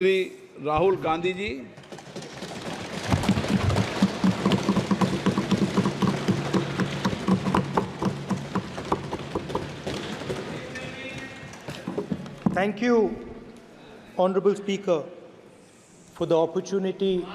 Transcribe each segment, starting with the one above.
Shri Rahul Gandhi ji. Thank you, Honorable Speaker, for the opportunity.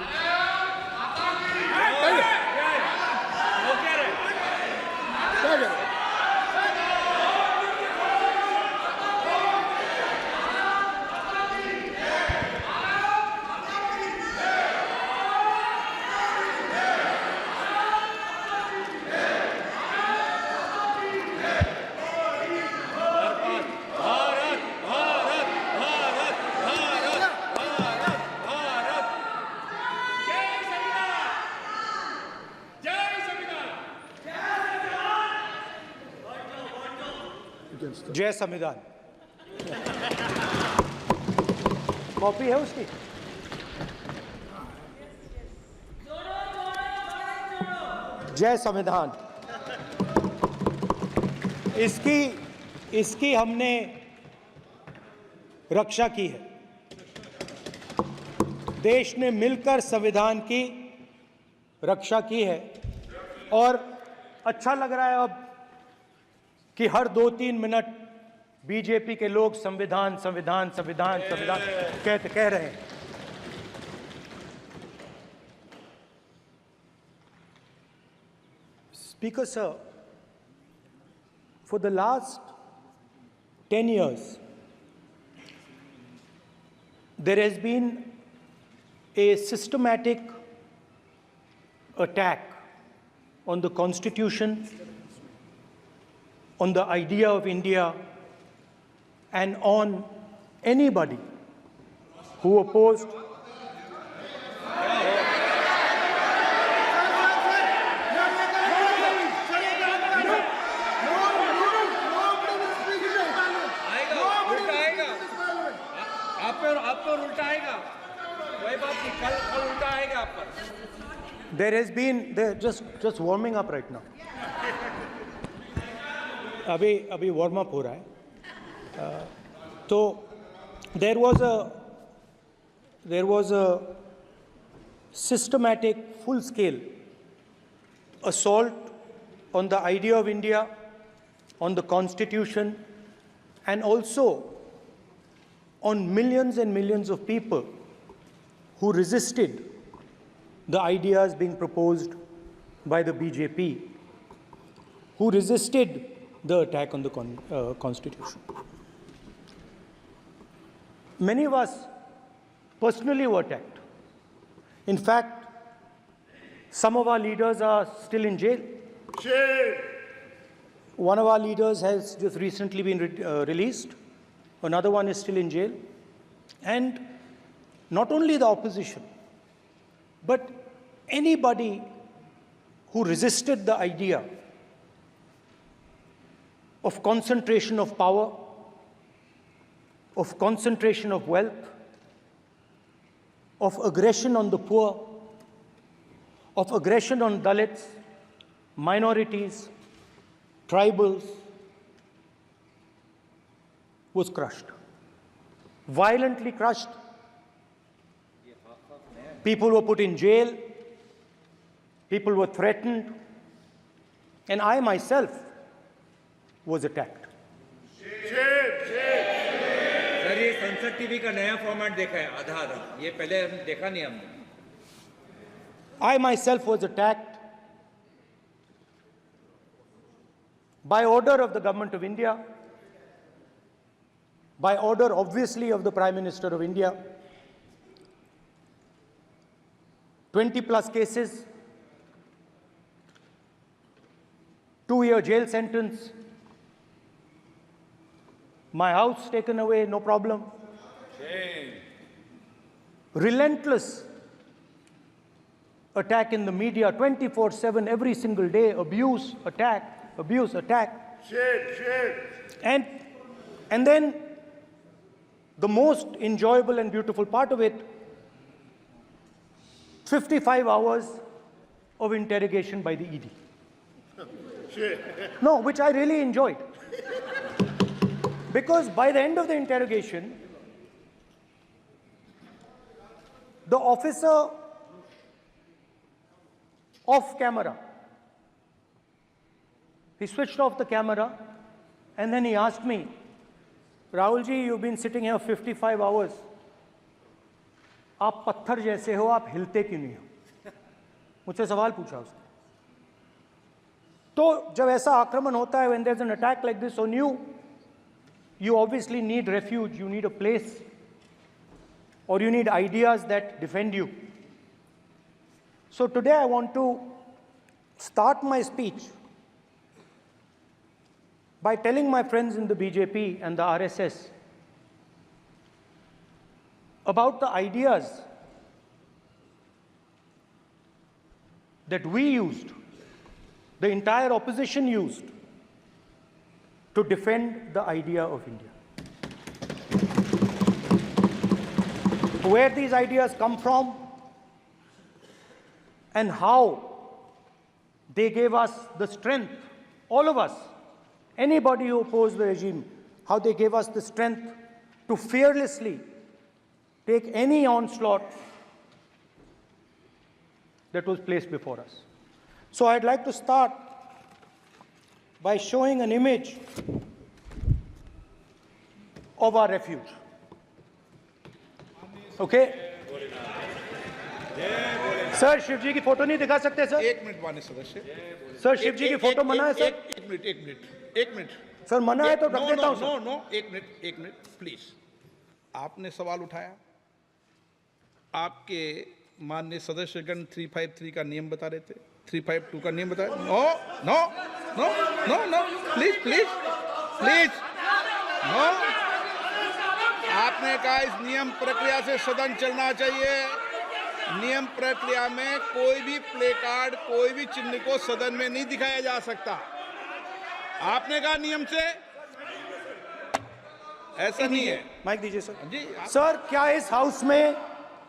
जय संविधान। Copy है उसकी? जय संविधान। इसकी हमने रक्षा की है। देश ने मिलकर संविधान की रक्षा की है और अच्छा लग रहा है अब कि हर 2-3 मिनट बीजेपी के लोग संविधान संविधान संविधान संविधान कह रहे हैं। Speaker sir, for the last 10 years, there has been a systematic attack on the Constitution, on the idea of India, and on anybody who opposed There has been just warming up right now. अभी warm up हो रहा है। तो there was a systematic, full-scale assault on the idea of India, on the Constitution, and also on millions and millions of people who resisted the ideas being proposed by the BJP, who resisted the attack on the Constitution. Many of us personally were attacked. In fact, some of our leaders are still in jail. One of our leaders has just recently been released. Another one is still in jail. And not only the opposition, but anybody who resisted the idea of concentration of power, of concentration of wealth, of aggression on the poor, of aggression on Dalits, minorities, tribals, was crushed, violently crushed. People were put in jail, people were threatened, and I myself was attacked. Sir ये संसद TV का नया format देखा है आधा, ये पहले देखा नहीं हमने। I myself was attacked by order of the government of India, by order obviously of the Prime Minister of India. 20+ cases, 2-year jail sentence, my house taken away, no problem. Relentless attack in the media, 24/7, every single day, abuse, attack, abuse, attack. And then the most enjoyable and beautiful part of it, 55 hours of interrogation by the ED. No, which I really enjoyed. Because by the end of the interrogation, the officer off camera, he switched off the camera and then he asked me, Rahul ji, you've been sitting here 55 hours. आप पत्थर जैसे हो, आप हिलते क्यों नहीं हो? मुझसे सवाल पूछा उसने. तो जब ऐसा आक्रमण होता है, when there's an attack like this on you, you obviously need refuge, you need a place, or you need ideas that defend you. So today I want to start my speech by telling my friends in the BJP and the RSS about the ideas that we used, the entire opposition used, to defend the idea of India. Where these ideas come from and how they gave us the strength, all of us, anybody who opposed the regime, how they gave us the strength to fearlessly take any onslaught that was placed before us. So I'd like to start by showing an image of our refuge. Okay? Sir Shiv ji की photo नहीं दिखा सकते sir? एक minute माननीय सदस्य. Sir Shiv ji की photo मना है सर? एक मिनट. सर मना है तो रख देता हूं सर. नो, एक मिनट प्लीज. आपने सवाल उठाया, आपके माननीय सदस्यगण 353 का नियम बता रहे थे, 352 का नियम बता रहे. No please no. आपने कहा इस नियम प्रक्रिया से सदन चलना चाहिए. नियम प्रक्रिया में कोई भी प्ले कार्ड, कोई भी चिन्ह को सदन में नहीं दिखाया जा सकता. आपने कहा नियम से, ऐसा नहीं है. माइक दीजिए सर. जी सर क्या इस हाउस में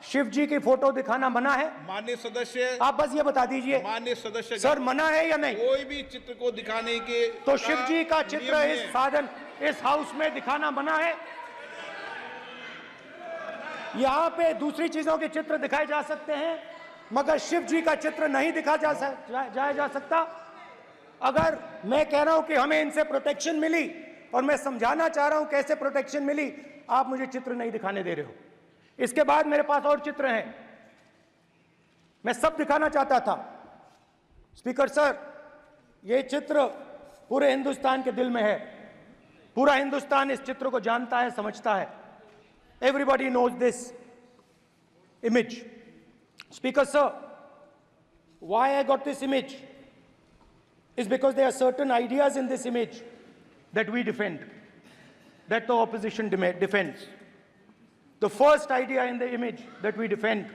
शिव जी की फोटो दिखाना मना है? माननीय सदस्य, आप बस ये बता दीजिए. माननीय सदस्य सर मना है या नहीं? कोई भी चित्र को दिखाने के तो शिव जी का चित्र नियम इस है. साधन इस हाउस में दिखाना मना है? यहाँ पे दूसरी चीजों के चित्र दिखाए जा सकते हैं, मगर शिव जी का चित्र नहीं दिखा जाया जा सकता. अगर मैं कह रहा हूं कि हमें इनसे प्रोटेक्शन मिली और मैं समझाना चाह रहा हूं कैसे प्रोटेक्शन मिली, आप मुझे चित्र नहीं दिखाने दे रहे हो. इसके बाद मेरे पास और चित्र हैं, मैं सब दिखाना चाहता था. स्पीकर सर, ये चित्र पूरे हिंदुस्तान के दिल में है. पूरा हिंदुस्तान इस चित्र को जानता है, समझता है. Everybody knows this image. Speaker sir, why I got this image is because there are certain ideas in this image that we defend, that the opposition defends. The first idea in the image that we defend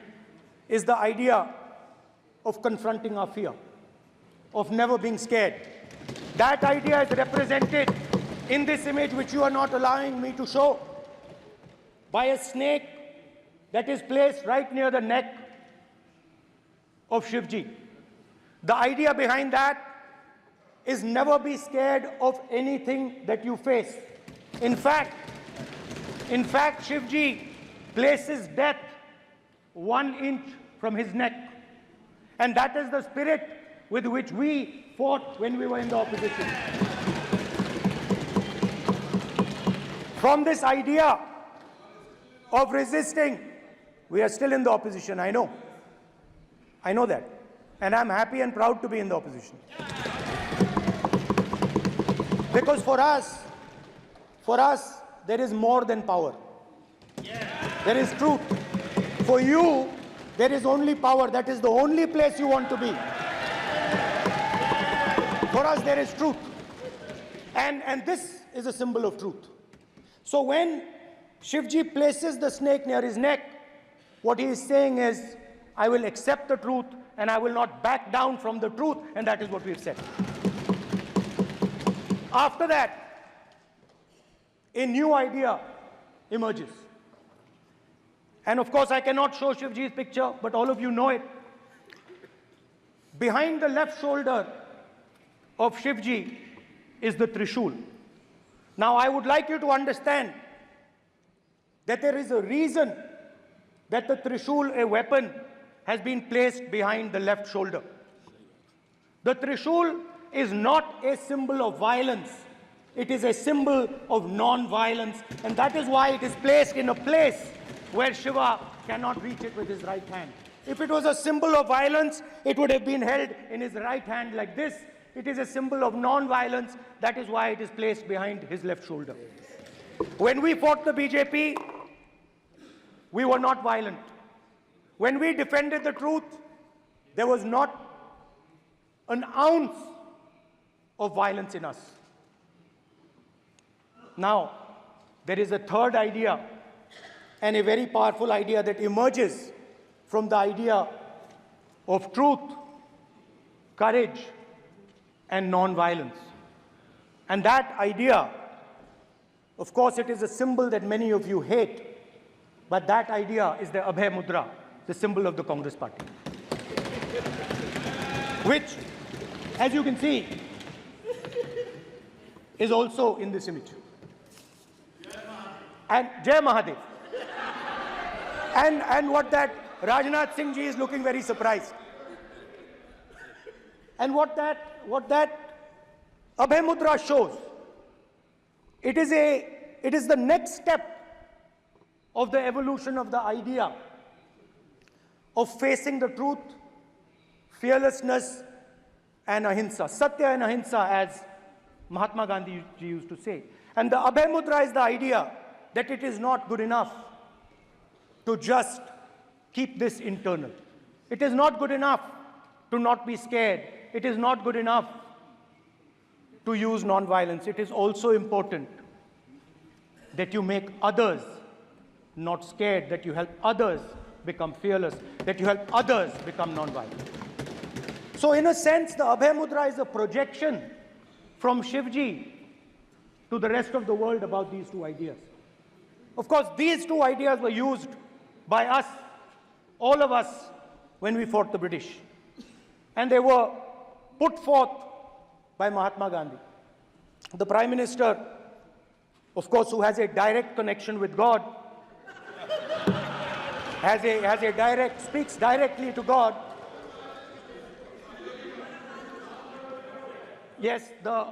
is the idea of confronting our fear, of never being scared. That idea is represented in this image, which you are not allowing me to show, by a snake that is placed right near the neck of Shivji. The idea behind that is never be scared of anything that you face. In fact, Shivji places death 1 inch from his neck. And that is the spirit with which we fought when we were in the opposition. From this idea of resisting, we are still in the opposition, I know. I know that. And I'm happy and proud to be in the opposition. Because for us, there is more than power. There is truth. For you, there is only power. That is the only place you want to be. For us, there is truth. And this is a symbol of truth. So when Shivji places the snake near his neck, what he is saying is, I will accept the truth and I will not back down from the truth, and that is what we've said. After that, a new idea emerges. And of course, I cannot show Shivji's picture, but all of you know it. Behind the left shoulder of Shivji is the Trishul. Now, I would like you to understand that there is a reason that the Trishul, a weapon, has been placed behind the left shoulder. The Trishul is not a symbol of violence. It is a symbol of non-violence, and that is why it is placed in a place where Shiva cannot reach it with his right hand. If it was a symbol of violence, it would have been held in his right hand like this. It is a symbol of non-violence. That is why it is placed behind his left shoulder. When we fought the BJP, we were not violent. When we defended the truth, there was not an ounce of violence in us. Now, there is a third idea, and a very powerful idea that emerges from the idea of truth, courage, and non-violence. And that idea, of course, it is a symbol that many of you hate, but that idea is the Abhay Mudra, the symbol of the Congress Party, which, as you can see, is also in this image. And Jai Mahadev. And what that Rajnath Singh ji is looking very surprised. And what that Abhay Mudra shows, it is the next step of the evolution of the idea of facing the truth, fearlessness, and ahimsa. Satya and ahimsa, as Mahatma Gandhi ji used to say. And the Abhay Mudra is the idea that it is not good enough to just keep this internal. It is not good enough to not be scared. It is not good enough to use non-violence. It is also important that you make others not scared, that you help others become fearless, that you help others become non-violent. So in a sense, the Abhay Mudra is a projection from Shivji to the rest of the world about these two ideas. Of course, these two ideas were used by us, all of us, when we fought the British. And they were put forth by Mahatma Gandhi. The Prime Minister, of course, who has a direct connection with God, speaks directly to God. Yes, the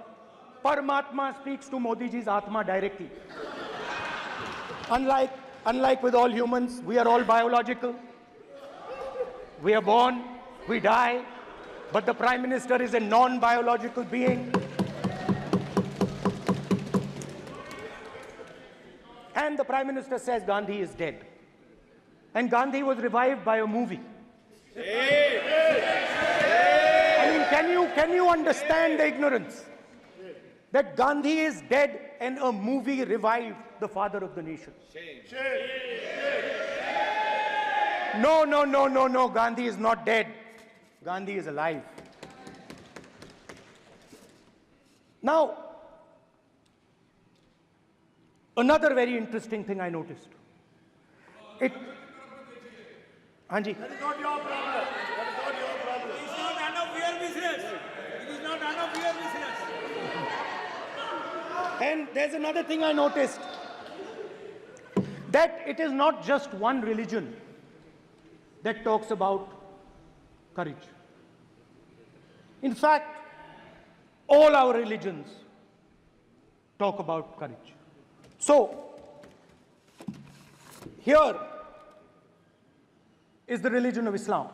Paramatma speaks to Modi ji's Atma directly. Unlike with all humans, we are all biological. We are born, we die, but the Prime Minister is a non-biological being. And the Prime Minister says Gandhi is dead. And Gandhi was revived by a movie. I mean, can you understand the ignorance? That Gandhi is dead and a movie revived the father of the nation. No, Gandhi is not dead. Gandhi is alive. Now, another very interesting thing I noticed. Hanji. That is not your problem. That is not your problem. It is not none of your business. It is not none of your business. And there's another thing I noticed. That it is not just one religion that talks about courage. In fact, all our religions talk about courage. So, here is the religion of Islam.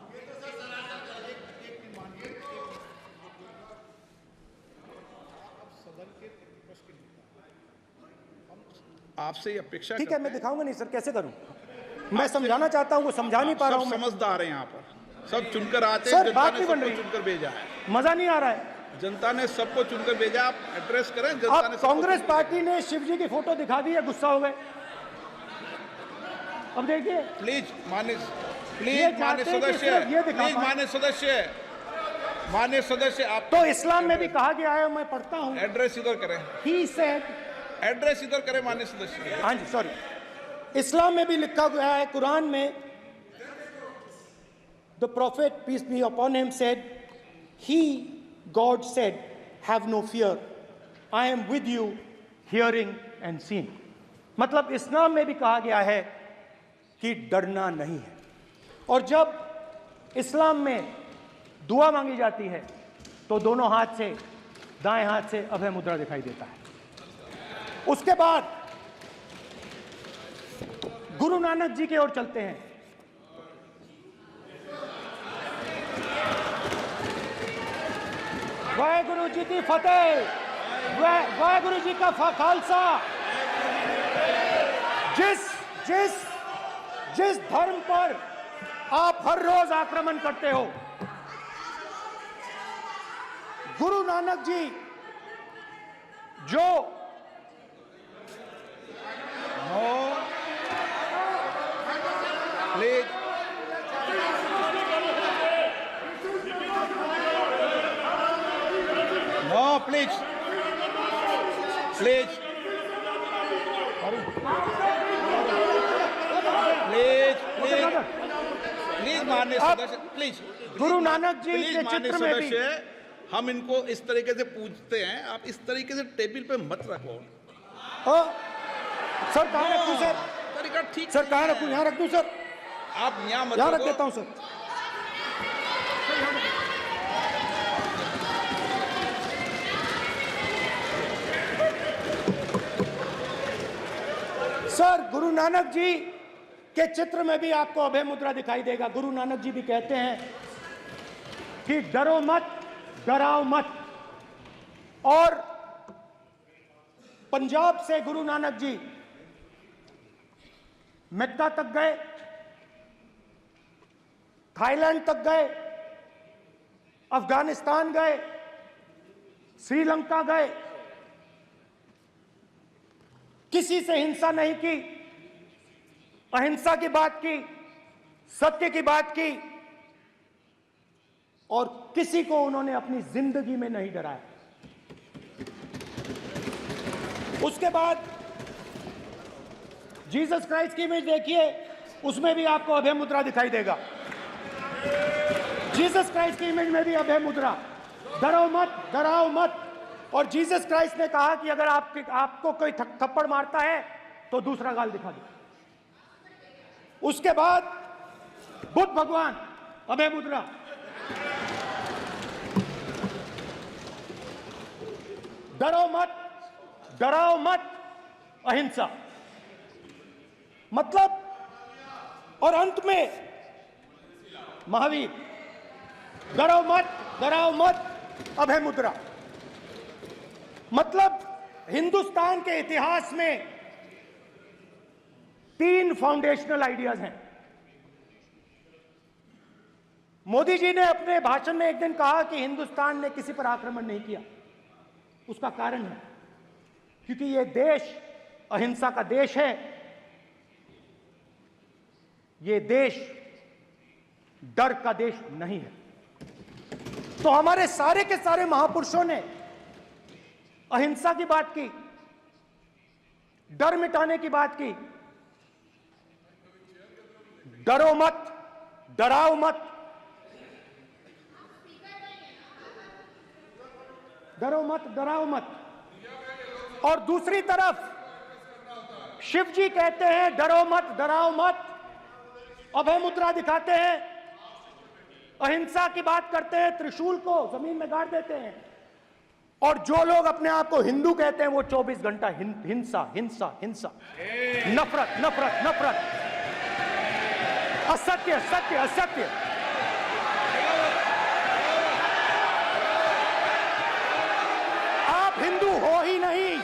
आपसे ये अपेक्षा ठीक है, मैं दिखाऊंगा नहीं sir, कैसे करूं? मैं समझाना चाहता हूं, वो समझा नहीं पा रहा हूं। सब समझदार हैं यहाँ पर, सब चुनकर आते सर, हैं। जनता बात ने नहीं बन सबको रही। चुनकर भेजा है। मजा नहीं आ रहा है। जनता ने सबको चुनकर भेजा, आप एड्रेस करें। जनता अब ने सबको कांग्रेस चुनकर- पार्टी ने शिवजी की फोटो दिखा दी है, गुस्सा हो गए। अब देखिए, प्लीज मान्य ये मान्य चाहते हैं कि सदस्य, सिर्फ ये दिखा प्लीज पाएं। मान्य सदस्य आप तो इस्लाम में भी कहा गया है, मैं पढ़ता हूं। एड्रेस इधर करें, He said, एड्रेस इधर करें मान्य सदस्य। हाँ जी, सॉरी, इस्लाम में भी लिखा गया है, कुरान में, the prophet, peace be upon him, said, he, God said, have no fear, I am with you, hearing and seeing. मतलब इस्लाम में भी कहा गया है कि डरना नहीं है। और जब इस्लाम में दुआ मांगी जाती है तो दोनों हाथ से, दाएं हाथ से अभय मुद्रा दिखाई देता है। उसके बाद गुरु नानक जी की ओर चलते हैं। वाहेगुरु जी की फतेह, वाहेगुरु जी का खालसा। जिस धर्म पर आप हर रोज आक्रमण करते हो, गुरु नानक जी जो please no, please please please please please माननीय सदस्य, please Guru Nanak ji please के माननीय चित्र में भी सदस्य, हम इनको इस तरीके से पूछते हैं, आप इस तरीके से टेबल पे मत रखो। सर कहाँ रखूं सर? तरीका ठीक सर कहाँ नहीं रखूं? है। यहाँ रख दूं सर? आप यहाँ मत यहाँ रख रखो। देता हूं सर। सर गुरु नानक जी के चित्र में भी आपको अभय मुद्रा दिखाई देगा। गुरु नानक जी भी कहते हैं कि डरो मत, डराओ मत। और पंजाब से गुरु नानक जी मेक्का तक गए, थाईलैंड तक गए, अफगानिस्तान गए, श्रीलंका गए, किसी से हिंसा नहीं की, अहिंसा की बात की, सत्य की बात की, और किसी को उन्होंने अपनी जिंदगी में नहीं डराया। उसके बाद जीसस क्राइस्ट की इमेज देखिए, उसमें भी आपको अभय मुद्रा दिखाई देगा। जीसस क्राइस्ट की इमेज में भी अभय मुद्रा, डरो मत, डराओ मत। और जीसस क्राइस्ट ने कहा कि अगर आपको कोई थप्पड़ मारता है तो दूसरा गाल दिखा दो। उसके बाद बुद्ध भगवान, अभय मुद्रा। डरो मत, डराओ मत, अहिंसा। मतलब, और अंत में महावीर, डरो मत, डराओ मत, अभय मुद्रा। मतलब हिंदुस्तान के इतिहास में 3 फाउंडेशनल आइडियाज हैं। मोदी जी ने अपने भाषण में एक दिन कहा कि हिंदुस्तान ने किसी पर आक्रमण नहीं किया। उसका कारण है क्योंकि यह देश अहिंसा का देश है। यह देश डर का देश नहीं है। तो हमारे सारे के सारे महापुरुषों ने अहिंसा की बात की, डर मिटाने की बात की। डरो मत, डराओ मत, डरो मत, डराओ मत। और दूसरी तरफ शिव जी कहते हैं डरो मत, डराओ मत, अभय मुद्रा दिखाते हैं, अहिंसा की बात करते हैं, त्रिशूल को जमीन में गाड़ देते हैं। और जो लोग अपने आप को हिंदू कहते हैं वो 24 घंटा हिंसा, हिंसा, हिंसा, नफरत, नफरत, नफरत, असत्य, सत्य, असत्य। आप हिंदू हो ही नहीं।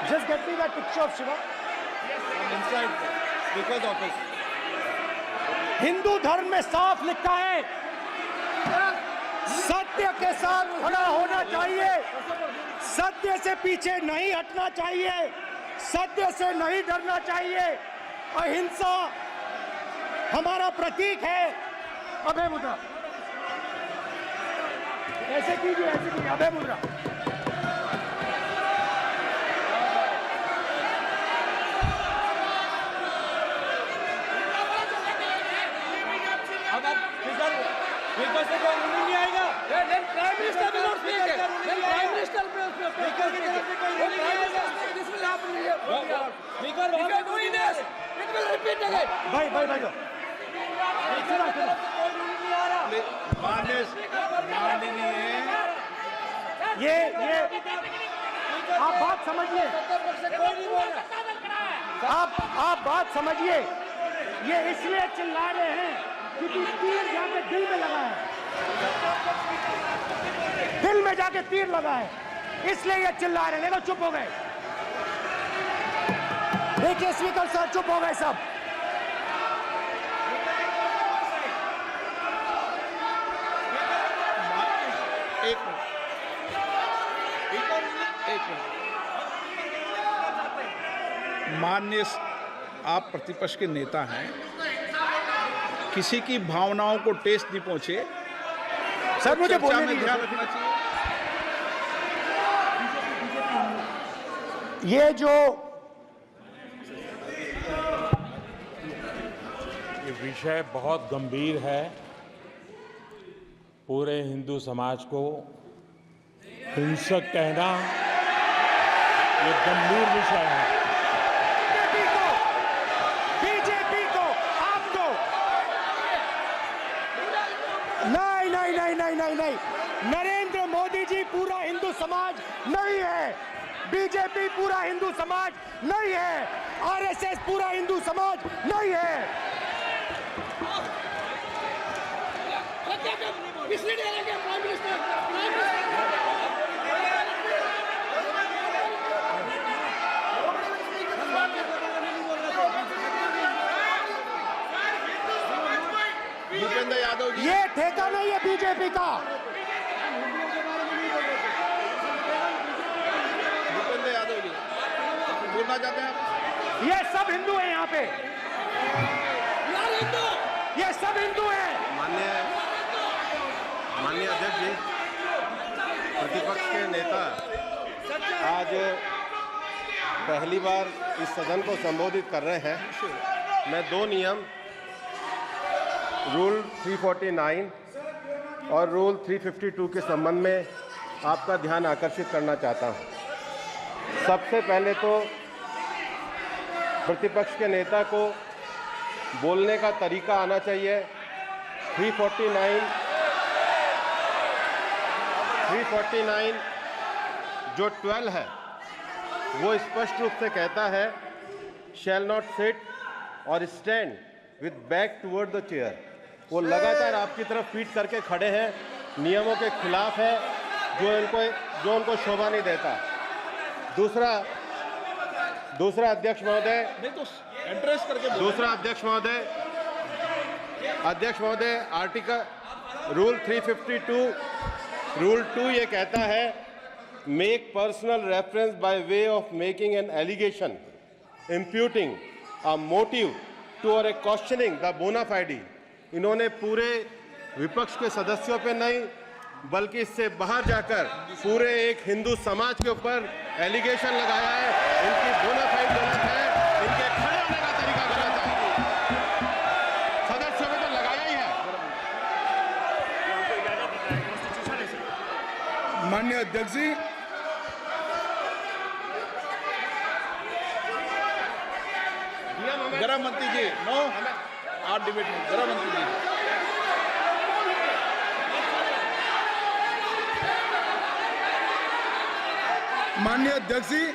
Just get me that picture of Shiva. inside because of his Hindu धर्म में साफ लिखा है, सत्य के साथ खड़ा होना चाहिए, सत्य से पीछे नहीं हटना चाहिए, सत्य से नहीं डरना चाहिए। अहिंसा हमारा प्रतीक है। अभय मुद्रा ऐसे कीजिए, ऐसे कीजिए, अभय मुद्रा। नहीं आएगा। Then Prime Minister will not speak. Then Prime Minister will speak. भाई भाई भाई माननीय ये आप बात समझिए, आप बात समझिए। ये इसलिए चिल्ला रहे हैं क्योंकि तीर जाके दिल में लगा है, दिल में जाके तीर लगा है, इसलिए ये चिल्ला रहे हैं। देखो चुप हो गए, देखिए स्पीकर सर चुप हो गए सब। एक मिनट माननीय, आप प्रतिपक्ष के नेता हैं, किसी की भावनाओं को ठेस नहीं पहुंचे, सर मुझे चर्चा बोलने में दीजिए। ध्यान रखना चाहिए। ये जो ये विषय बहुत गंभीर है, पूरे हिंदू समाज को हिंसक कहना ये गंभीर विषय है। बीजेपी को आपको नहीं, नरेंद्र मोदी जी पूरा हिंदू समाज नहीं है, बीजेपी पूरा हिंदू समाज नहीं है, आरएसएस पूरा हिंदू समाज नहीं है। भूपेंद्र यादव जी, ये ठेका नहीं है बीजेपी का। भूपेंद्र यादव जी बोलना चाहते हैं आप? ये सब हिंदू हैं यहाँ पे, ये सब हिंदू हैं। माननीय अध्यक्ष जी, प्रतिपक्ष के नेता आज पहली बार इस सदन को संबोधित कर रहे हैं। मैं दो नियम रूल 349 और रूल 352 के संबंध में आपका ध्यान आकर्षित करना चाहता हूं। सबसे पहले तो प्रतिपक्ष के नेता को बोलने का तरीका आना चाहिए। 349 जो 12 है वो स्पष्ट रूप से कहता है शैल नॉट सिट और stand with back toward the chair. वो लगातार आपकी तरफ पीठ करके खड़े हैं, नियमों के खिलाफ है, जो उनको शोभा नहीं देता। दूसरा अध्यक्ष महोदय, नहीं तो एड्रेस करके बोलो। दूसरा अध्यक्ष महोदय आर्टिकल रूल 352 रूल 2 ये कहता है make personal reference by way of making an allegation imputing a motive to or a questioning the बोना फाइडी। इन्होंने पूरे विपक्ष के सदस्यों पे नहीं बल्कि इससे बाहर जाकर पूरे एक हिंदू समाज के ऊपर एलिगेशन लगाया है। इनकी बोना फाइड गलत है, इनके खड़े होने का तरीका गलत है। सदस्यों में तो लगाया ही है। माननीय अध्यक्ष जी, गृह मंत्री जी, नो आप डिबेट में गृह मंत्री जी। माननीय अध्यक्ष जी,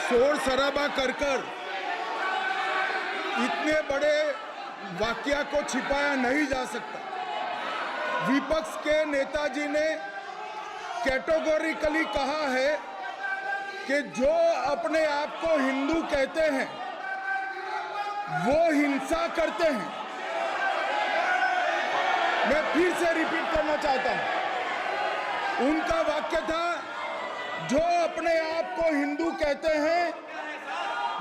शोर शराबा कर इतने बड़े वाकया को छिपाया नहीं जा सकता। विपक्ष के नेताजी ने कैटेगोरिकली कहा है कि जो अपने आप को हिंदू कहते हैं वो हिंसा करते हैं। मैं फिर से रिपीट करना चाहता हूं, उनका वाक्य था जो अपने आप को हिंदू कहते हैं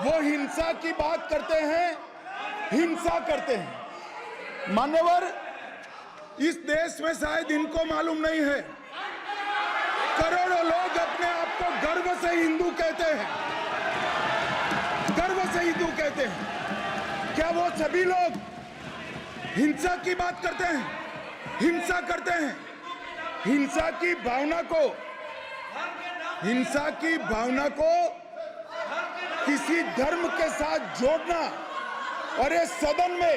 वो हिंसा की बात करते हैं, हिंसा करते हैं। मान्यवर, इस देश में शायद इनको मालूम नहीं है, करोड़ों लोग अपने आप को गर्व से हिंदू कहते हैं, गर्व से हिंदू कहते हैं। क्या वो सभी लोग हिंसा की बात करते हैं, हिंसा करते हैं? हिंसा की भावना को किसी धर्म के साथ जोड़ना, और ये सदन में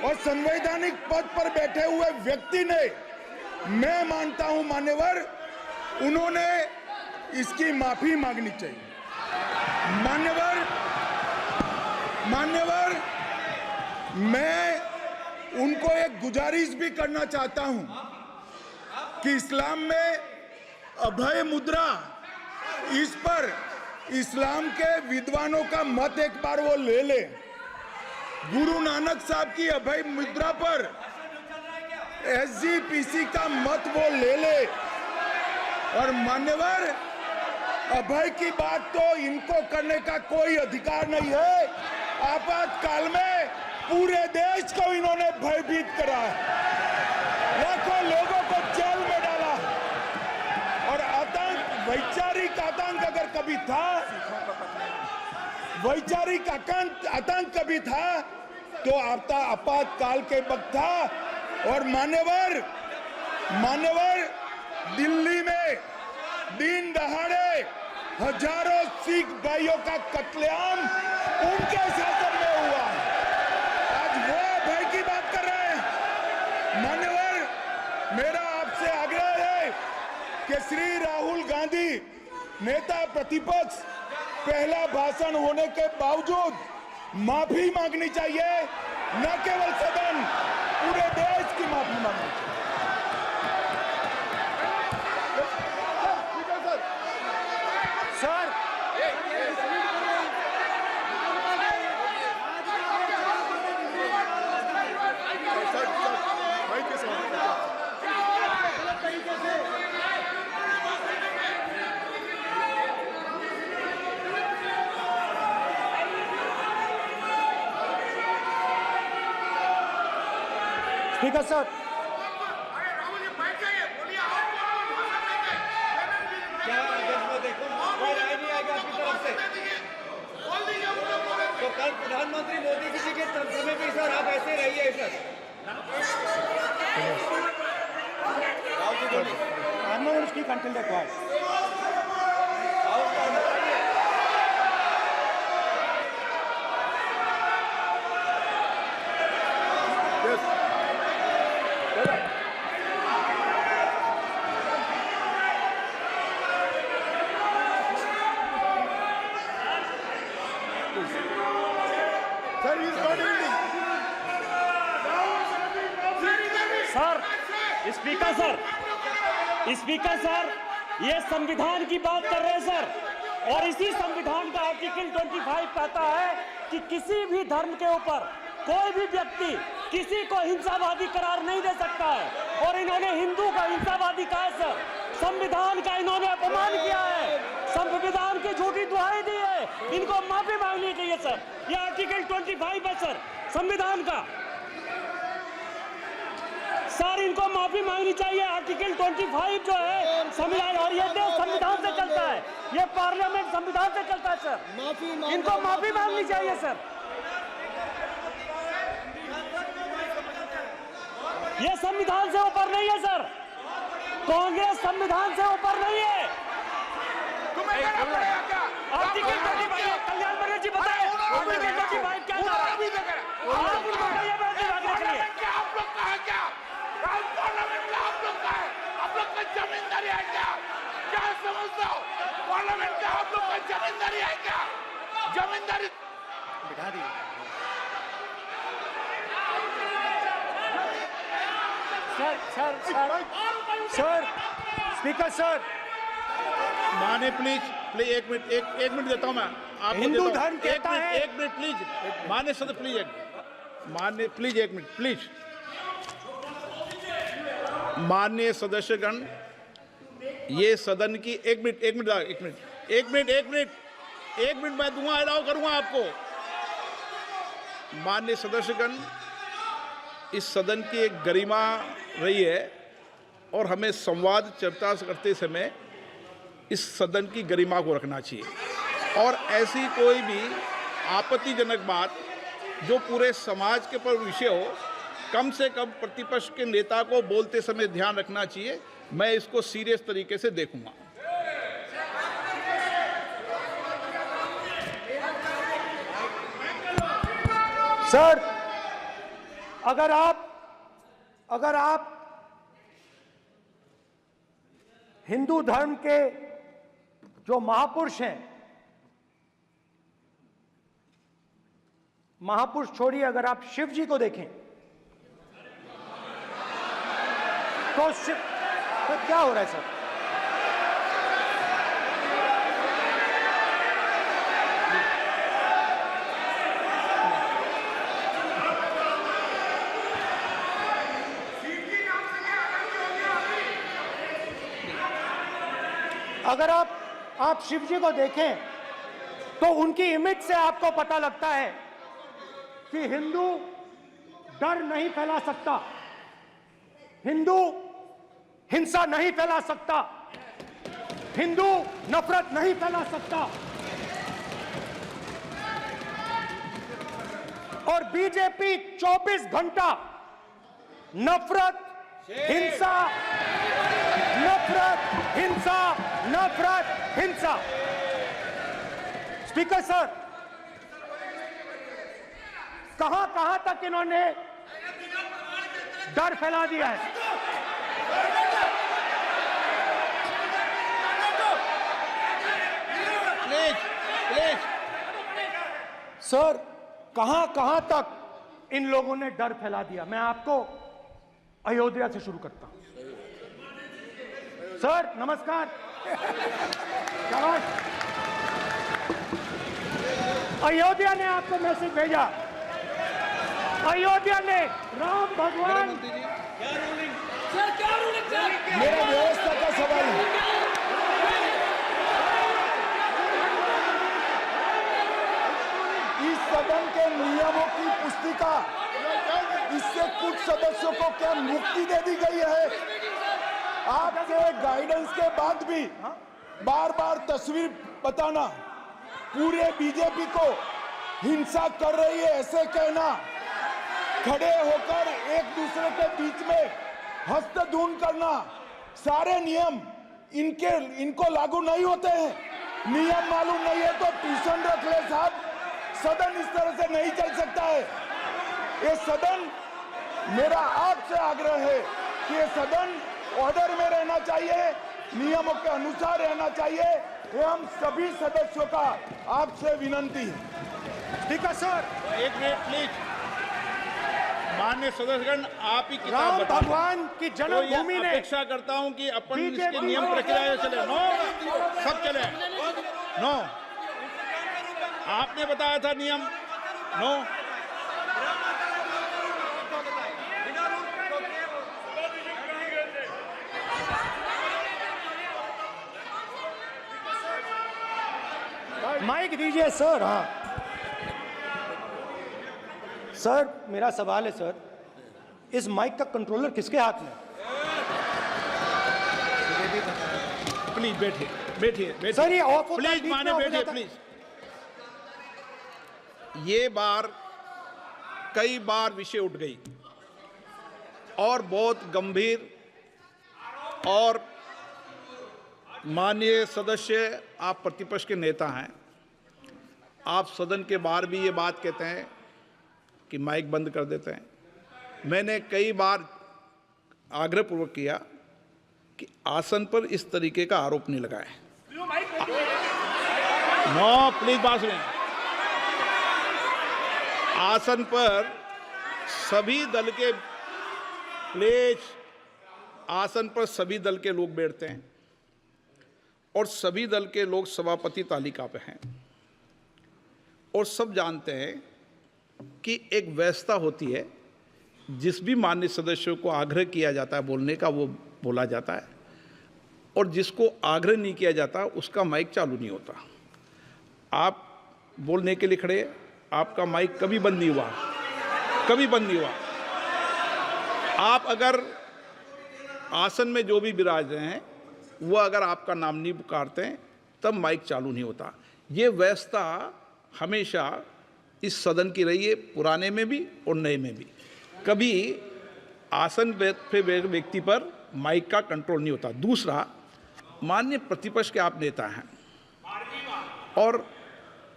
और संवैधानिक पद पर बैठे हुए व्यक्ति ने, मैं मानता हूं मान्यवर, उन्होंने इसकी माफी मांगनी चाहिए। मान्यवर, मैं उनको एक गुजारिश भी करना चाहता हूं कि इस्लाम में अभय मुद्रा, इस पर इस्लाम के विद्वानों का मत एक बार वो ले ले। गुरु नानक साहब की अभय मुद्रा पर SGPC का मत वो ले ले। और मान्यवर, अभय की बात तो इनको करने का कोई अधिकार नहीं है। आपातकाल में पूरे देश को इन्होंने भयभीत करा, लाखों लोगों को जेल में डाला, और आतंक, वैचारिक आतंक अगर कभी था, वैचारिक आतंक कभी था तो आपातकाल के वक्त था। और मान्यवर, दिल्ली में दिन दहाड़े हजारों सिख भाइयों का कत्लेआम उनके शासन में हुआ। आज वो भय की बात कर रहे हैं। मान्यवर, मेरा आपसे आग्रह है कि श्री राहुल गांधी, नेता प्रतिपक्ष, पहला भाषण होने के बावजूद माफी मांगनी चाहिए, न केवल सदन, पूरे देश की माफी मांगनी चाहिए। सर, स्पीकर सर, तो कल प्रधानमंत्री मोदी जी के समय भी सर आप ऐसे रहिए sir. I'm not going to speak until they're quiet. Speaker sir, ये संविधान की बात कर रहे हैं सर, और इसी संविधान का आर्टिकल 25 कहता है कि किसी भी धर्म के ऊपर कोई भी व्यक्ति किसी को हिंसावादी करार नहीं दे सकता है। और इन्होंने हिंदू का हिंसावादी कहा है सर। संविधान का इन्होंने अपमान किया है, संविधान की झूठी दुहाई दी है। इनको माफी मांगनी चाहिए सर। ये आर्टिकल 25 है सर संविधान का। सर इनको माफी मांगनी चाहिए। आर्टिकल 25 जो है संविधान, और ये देश संविधान से चलता है, ये पार्लियामेंट संविधान से चलता है सर। इनको माफी मांगनी चाहिए सर। ये संविधान से ऊपर नहीं है सर। कांग्रेस संविधान से ऊपर नहीं है। आर्टिकल 25, कल्याण बनर्जी बताए आर्टिकल 25 क्या था? आप उनको कहिए आप लोग का है क्या? पार्लियामेंट का आप लोग का है? आप लोग का जमींदारी है क्या? क्या समझते हो? पार्लियामेंट का आप लोग का जमींदारी है क्या? जमींदारी बिठा दी। सर, स्पीकर सर, माने प्लीज एक मिनट देता हूं मैं आपको। हिंदू धर्म कहता है। एक मिनट प्लीज, माने सदस्य प्लीज, मान्य प्लीज एक मिनट प्लीज। माननीय सदस्यगण, ये सदन की एक मिनट मैं दूंगा, अलाउ करूंगा आपको। माननीय सदस्यगण, इस सदन की एक गरिमा रही है और हमें संवाद चर्चा करते समय इस सदन की गरिमा को रखना चाहिए। और ऐसी कोई भी आपत्तिजनक बात जो पूरे समाज के पर विषय हो, कम से कम प्रतिपक्ष के नेता को बोलते समय ध्यान रखना चाहिए। मैं इसको सीरियस तरीके से देखूंगा। सर, अगर आप हिंदू धर्म के जो महापुरुष हैं, महापुरुष छोड़िए, अगर आप शिव जी को देखें तो क्या हो रहा है सर? अगर आप शिव जी को देखें तो उनकी इमेज से आपको पता लगता है कि हिंदू डर नहीं फैला सकता, हिंदू हिंसा नहीं फैला सकता, हिंदू नफरत नहीं फैला सकता। और बीजेपी 24 घंटा नफरत, हिंसा, नफरत, हिंसा, नफरत, हिंसा। स्पीकर सर, कहां तक इन्होंने डर फैला दिया है? प्लीज सर, कहां तक इन लोगों ने डर फैला दिया? मैं आपको अयोध्या से शुरू करता हूं। सर नमस्कार। अयोध्या ने आपको मैसेज भेजा, अयोध्या ने राम भगवान। मेरा व्यवस्था का सवाल है। इस सदन के नियमों की पुस्तिका, इससे कुछ सदस्यों को क्या मुक्ति दे दी गई है? आपके गाइडेंस के बाद भी बार बार तस्वीर बताना, पूरे बीजेपी को हिंसा कर रही है ऐसे कहना, खड़े होकर एक दूसरे के बीच में हस्तधून करना, सारे नियम इनको लागू नहीं होते हैं। नियम मालूम नहीं है तो ट्यूशन रख ले साहब, सदन इस तरह से नहीं चल सकता है। ये सदन, मेरा आपसे आग्रह है कि ये सदन ऑर्डर में रहना चाहिए, नियमों के अनुसार रहना चाहिए। ये हम सभी सदस्यों का आपसे विनंती है। ठीक है सर, एक मिनट प्लीज। माननीय सदस्यगण, आप ही किताब राम बताओ। भगवान की जन्मभूमि तो ने अपेक्षा करता हूं कि अपन बीजेपी इसके नियम प्रक्रिया चले। नो, सब चले। नो, आपने बताया था नियम। नो, माइक दीजिए सर। हाँ सर, मेरा सवाल है सर, इस माइक का कंट्रोलर किसके हाथ में? प्लीज बैठिए बैठिए सर, ये ऑफ होता है, प्लीज, बीच में माने ऑफ हो बैठिए जाता है। प्लीज। ये बार कई बार विषय उठ गई और बहुत गंभीर, और माननीय सदस्य, आप प्रतिपक्ष के नेता हैं, आप सदन के बाहर भी ये बात कहते हैं कि माइक बंद कर देते हैं। मैंने कई बार आग्रहपूर्वक किया कि आसन पर इस तरीके का आरोप नहीं लगाएं। नो, प्लीज बात सुनिए। आसन पर सभी दल के, प्लीज, आसन पर सभी दल के लोग बैठते हैं और सभी दल के लोग सभापति तालिका पे हैं, और सब जानते हैं कि एक व्यवस्था होती है, जिस भी माननीय सदस्यों को आग्रह किया जाता है बोलने का वो बोला जाता है, और जिसको आग्रह नहीं किया जाता उसका माइक चालू नहीं होता। आप बोलने के लिए खड़े, आपका माइक कभी बंद नहीं हुआ, कभी बंद नहीं हुआ। आप अगर आसन में जो भी विराज रहे हैं वो अगर आपका नाम नहीं पुकारते हैं तब माइक चालू नहीं होता। ये व्यवस्था हमेशा इस सदन की रही है, पुराने में भी और नए में भी। कभी आसन पे व्यक्ति पर माइक का कंट्रोल नहीं होता। दूसरा, माननीय प्रतिपक्ष के आप नेता हैं और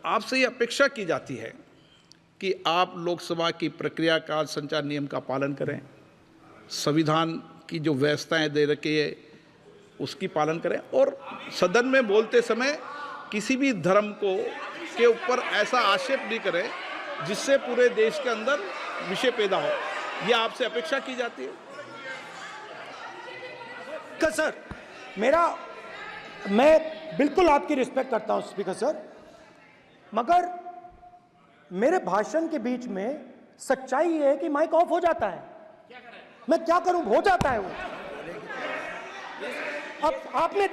आपसे ये अपेक्षा की जाती है कि आप लोकसभा की प्रक्रिया का संचार नियम का पालन करें, संविधान की जो व्यवस्थाएं दे रखी है उसकी पालन करें, और सदन में बोलते समय किसी भी धर्म को के ऊपर ऐसा आक्षेप नहीं करें जिससे पूरे देश के अंदर विषय पैदा हो। यह आपसे अपेक्षा की जाती है। सर, मैं बिल्कुल आपकी रिस्पेक्ट करता हूं स्पीकर सर, मगर मेरे भाषण के बीच में सच्चाई ये है कि माइक ऑफ हो जाता है। मैं क्या करूं, हो जाता है वो। अब आपने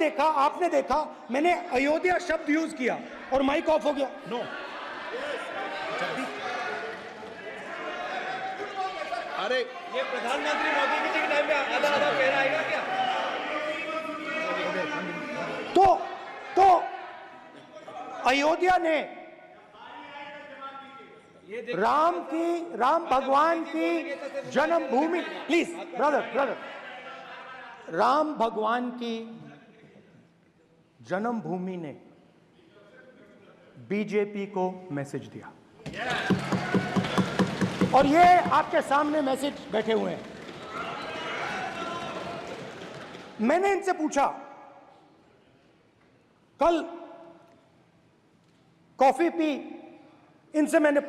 देखा मैंने अयोध्या शब्द यूज किया और माइक ऑफ हो गया। नो, अरे ये प्रधानमंत्री मोदी जी के टाइम में आधा आधा पैरा आएगा क्या? तो अयोध्या ने राम भगवान की जन्मभूमि, प्लीज ब्रदर, राम भगवान की जन्मभूमि ने बीजेपी को मैसेज दिया, और ये आपके सामने मैसेज बैठे हुए हैं। मैंने इनसे पूछा, कल कॉफी पी, इनसे मैंने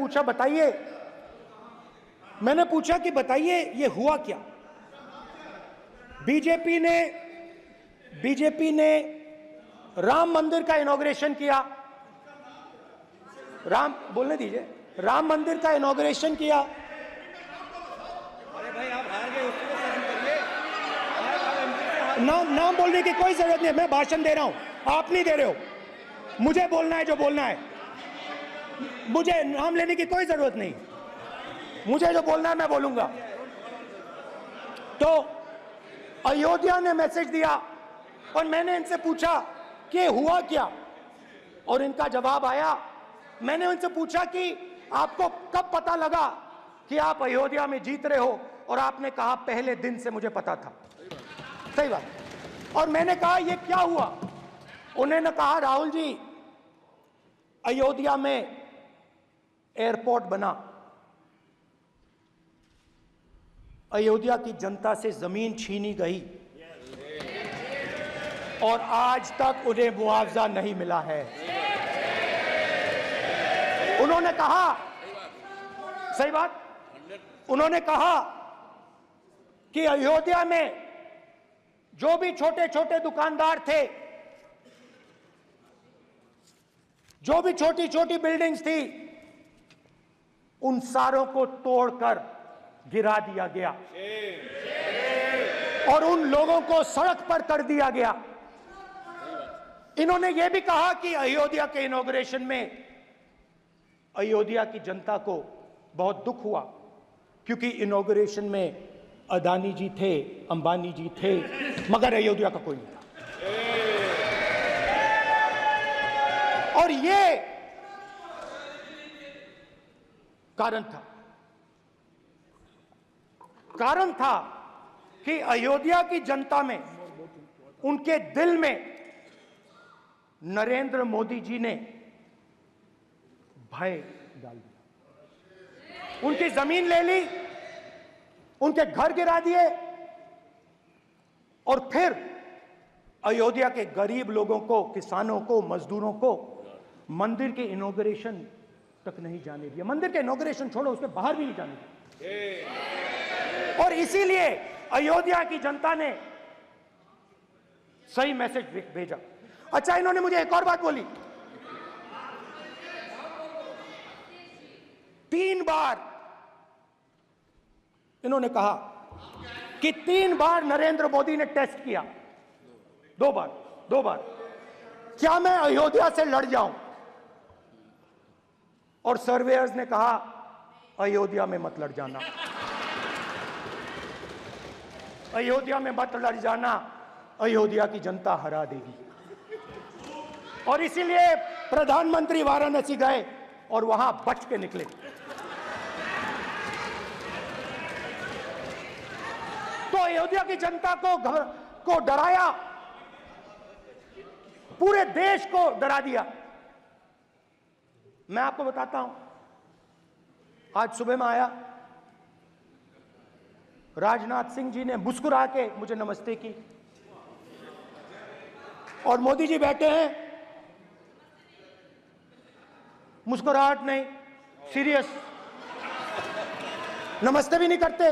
पूछा कि बताइए ये हुआ क्या। बीजेपी ने राम मंदिर का इनॉग्रेशन किया, बोलने दीजिए, राम मंदिर का इनॉग्रेशन किया। अरे भाई आप हार गए, उसको सहन करिए। नाम बोलने की कोई जरूरत नहीं है, मैं भाषण दे रहा हूं, आप नहीं दे रहे हो। मुझे बोलना है जो बोलना है, मुझे नाम लेने की कोई जरूरत नहीं, मुझे जो बोलना है मैं बोलूंगा। तो अयोध्या ने मैसेज दिया और मैंने इनसे पूछा कि हुआ क्या, और इनका जवाब आया। मैंने उनसे पूछा कि आपको कब पता लगा कि आप अयोध्या में जीत रहे हो, और आपने कहा पहले दिन से मुझे पता था। सही बात। और मैंने कहा ये क्या हुआ, उन्होंने कहा राहुल जी अयोध्या में एयरपोर्ट बना, अयोध्या की जनता से जमीन छीनी गई और आज तक उन्हें मुआवजा नहीं मिला है। उन्होंने कहा, सही बात, उन्होंने कहा कि अयोध्या में जो भी छोटे छोटे दुकानदार थे, जो भी छोटी छोटी बिल्डिंग्स थी, उन सारों को तोड़कर गिरा दिया गया और उन लोगों को सड़क पर कर दिया गया। इन्होंने यह भी कहा कि अयोध्या के इनॉग्रेशन में अयोध्या की जनता को बहुत दुख हुआ, क्योंकि इनॉग्रेशन में अदानी जी थे, अंबानी जी थे, मगर अयोध्या का कोई नहीं था। और ये कारण था कि अयोध्या की जनता में, उनके दिल में नरेंद्र मोदी जी ने भय डाल दिया। उनकी जमीन ले ली, उनके घर गिरा दिए, और फिर अयोध्या के गरीब लोगों को, किसानों को, मजदूरों को मंदिर के इनॉग्रेशन तक नहीं जाने दिया। मंदिर के इनॉग्रेशन छोड़ो, उसके बाहर भी नहीं जाने दिया। और इसीलिए अयोध्या की जनता ने सही मैसेज भेजा। अच्छा, इन्होंने मुझे एक और बात बोली, 3 बार इन्होंने कहा कि 3 बार नरेंद्र मोदी ने टेस्ट किया, 2 बार क्या मैं अयोध्या से लड़ जाऊं, और सर्वेयर्स ने कहा अयोध्या में मत लड़ जाना, अयोध्या में मत लड़ जाना, अयोध्या की जनता हरा देगी। और इसीलिए प्रधानमंत्री वाराणसी गए और वहां बच के निकले। तो अयोध्या की जनता को डराया, पूरे देश को डरा दिया। मैं आपको बताता हूं, आज सुबह में आया, राजनाथ सिंह जी ने मुस्कुरा के मुझे नमस्ते की, और मोदी जी बैठे हैं, मुस्कुराहट नहीं, सीरियस, नमस्ते भी नहीं करते।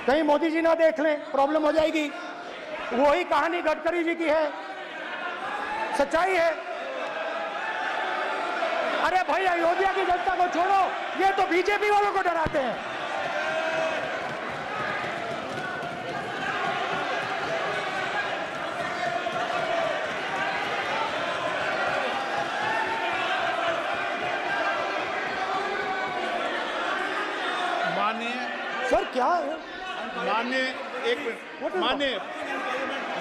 कहीं मोदी जी ना देख लें, प्रॉब्लम हो जाएगी। वही कहानी गडकरी जी की है, सच्चाई है। अरे भाई, अयोध्या की जनता को छोड़ो, ये तो बीजेपी वालों को डराते हैं। सर क्या है?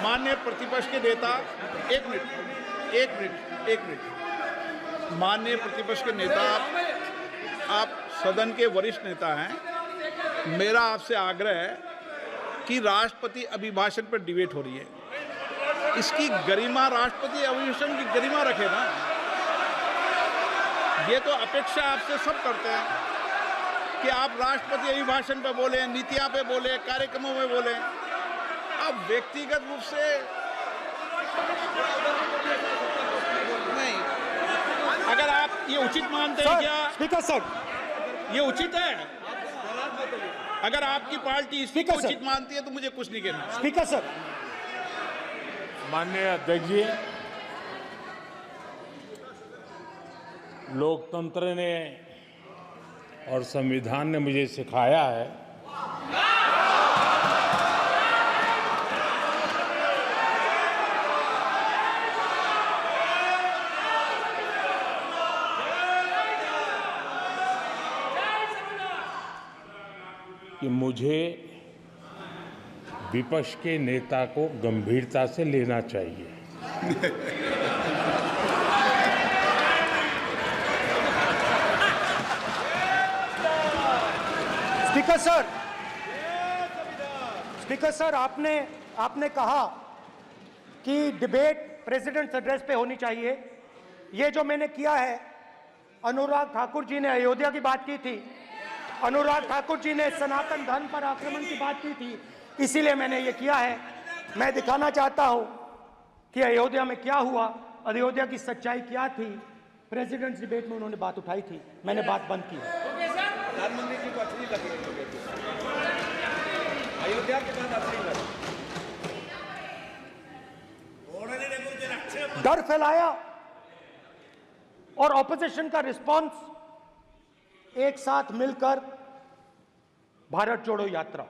माननीय प्रतिपक्ष के नेता, एक मिनट, माननीय प्रतिपक्ष के नेता, आप सदन के वरिष्ठ नेता हैं। मेरा आपसे आग्रह है कि राष्ट्रपति अभिभाषण पर डिबेट हो रही है, इसकी गरिमा, राष्ट्रपति अभिभाषण की गरिमा रखे ना। ये तो अपेक्षा आपसे सब करते हैं कि आप राष्ट्रपति अभिभाषण पे बोले, नीतियां पे बोले, कार्यक्रमों में बोले। अब व्यक्तिगत रूप से नहीं, अगर आप ये उचित मानते हैं क्या? स्पीकर सर, ये उचित है? अगर आपकी पार्टी इसको उचित मानती है तो मुझे कुछ नहीं कहना। स्पीकर सर, माननीय अध्यक्ष जी, लोकतंत्र ने और संविधान ने मुझे सिखाया है कि मुझे विपक्ष के नेता को गंभीरता से लेना चाहिए। स्पीकर सर, आपने कहा कि डिबेट प्रेसिडेंट्स एड्रेस पे होनी चाहिए। ये जो मैंने किया है, अनुराग ठाकुर जी ने अयोध्या की बात की थी, अनुराग ठाकुर जी ने सनातन धर्म पर आक्रमण की बात की थी, इसीलिए मैंने ये किया है। मैं दिखाना चाहता हूं कि अयोध्या में क्या हुआ, अयोध्या की सच्चाई क्या थी। प्रेसिडेंट्स डिबेट में उन्होंने बात उठाई थी, मैंने बात बंद की। प्रधानमंत्री जी को अच्छी लगी अयोध्या के बाद अच्छी लगी, डर फैलाया और ऑपोजिशन का रिस्पांस एक साथ मिलकर भारत जोड़ो यात्रा,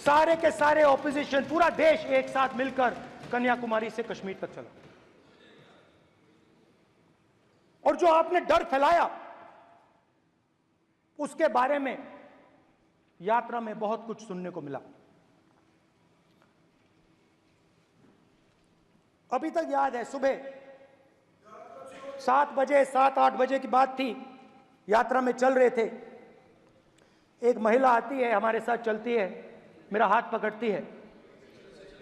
सारे के सारे ऑपोजिशन, पूरा देश एक साथ मिलकर कन्याकुमारी से कश्मीर तक चला। और जो आपने डर फैलाया उसके बारे में यात्रा में बहुत कुछ सुनने को मिला। अभी तक याद है, सुबह 7 बजे 7-8 बजे की बात थी, यात्रा में चल रहे थे, एक महिला आती है, हमारे साथ चलती है, मेरा हाथ पकड़ती है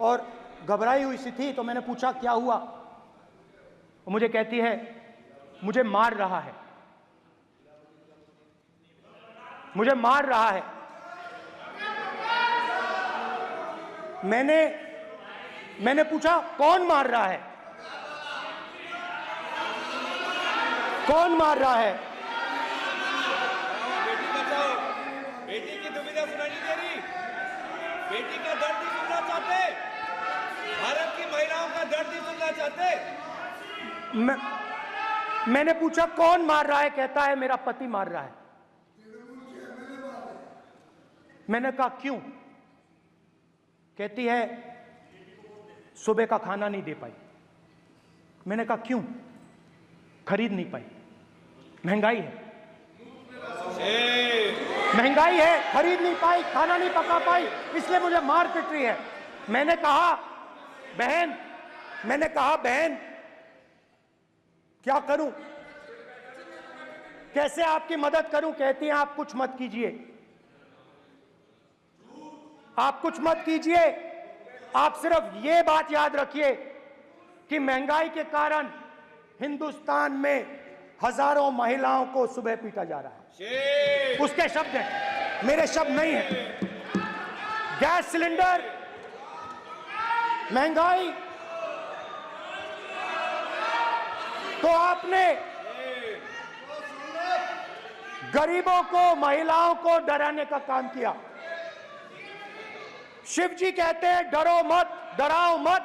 और घबराई हुई सी थी। तो मैंने पूछा क्या हुआ, वो मुझे कहती है मुझे मार रहा है, मुझे मार रहा है। मैंने पूछा कौन मार रहा है, कौन मार रहा है? बेटी बचाओ, बेटी की दुविधा सुनाई नहीं दे रही, बेटी का दर्द नहीं सुनना चाहते, भारत की महिलाओं का दर्द नहीं सुनना चाहते। मैंने पूछा कौन मार रहा है, कहता है मेरा पति मार रहा है। मैंने कहा क्यों? कहती है सुबह का खाना नहीं दे पाई। मैंने कहा क्यों? खरीद नहीं पाई, महंगाई है, महंगाई है, खरीद नहीं पाई, खाना नहीं पका पाई, इसलिए मुझे मार पिट रही है। मैंने कहा बहन क्या करूं, कैसे आपकी मदद करूं? कहती हैं आप कुछ मत कीजिए, आप कुछ मत कीजिए, आप सिर्फ ये बात याद रखिए कि महंगाई के कारण हिंदुस्तान में हजारों महिलाओं को सुबह पीटा जा रहा है। उसके शब्द हैं, मेरे शब्द नहीं हैं। गैस सिलेंडर, महंगाई, तो आपने गरीबों को, महिलाओं को डराने का काम किया। शिव जी कहते हैं डरो मत, डराओ मत।